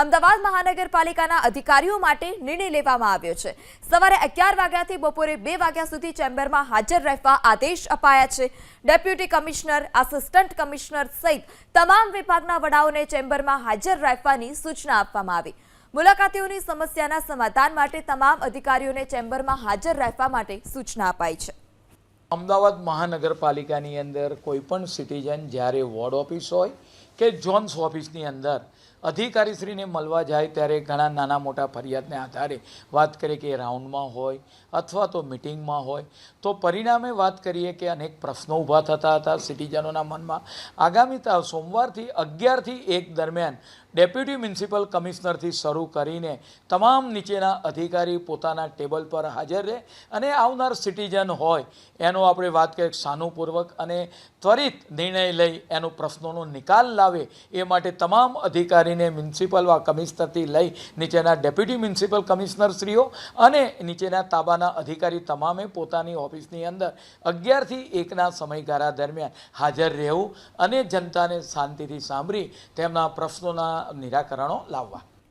અમદાવાદ મહાનગરપાલિકાના અધિકારીઓ માટે નિર્ણય લેવામાં આવ્યો છે। સવારે 11 વાગ્યાથી બપોરે 2 વાગ્યા સુધી ચેમ્બરમાં હાજર રહેવા આદેશ અપાયા છે। ડેપ્યુટી કમિશનર, આસિસ્ટન્ટ કમિશનર સહિત તમામ વિભાગના વડાઓને ચેમ્બરમાં હાજર રહેવાની સૂચના આપવામાં આવી। મુલાકાતીઓની સમસ્યાના સમાધાન માટે તમામ અધિકારીઓને ચેમ્બરમાં હાજર રહેવા માટે સૂચના અપાઈ છે। અમદાવાદ મહાનગરપાલિકાની અંદર કોઈપણ સિટીઝન જ્યારે વોર્ડ ઓફિસ હોય કે ઝોન્સ ઓફિસની અંદર અધિકારીશ્રીને મળવા જાય ત્યારે ઘણા નાના મોટા ફરિયાદને આધારે વાત કરીએ કે રાઉન્ડમાં હોય અથવા તો મિટિંગમાં હોય તો પરિણામે વાત કરીએ કે અનેક પ્રશ્નો ઊભા થતા હતા સિટીઝનોના મનમાં। આગામી સોમવારથી 11 થી 1 દરમિયાન ડેપ્યુટી મ્યુનિસિપલ કમિશનરથી શરૂ કરીને તમામ નીચેના અધિકારી પોતાના ટેબલ પર હાજર રહે અને આવનાર સિટીઝન હોય એનો આપણે વાત કરીએ સાનુપૂર્વક અને ત્વરિત નિર્ણય લઈ એનો પ્રશ્નોનો નિકાલ લાવે એ માટે તમામ અધિકારીને મ્યુનિસિપલ કમિશનરથી લઈ નીચેના ડેપ્યુટી મ્યુનિસિપલ કમિશનરશ્રીઓ અને નીચેના તાબાના અધિકારી તમામે પોતાની ઓફિસની અંદર 11 થી 1ના સમયગાળા દરમિયાન હાજર રહેવું અને જનતાને શાંતિથી સાંભળી તેમના પ્રશ્નોના નિરાકરણો લાવવા।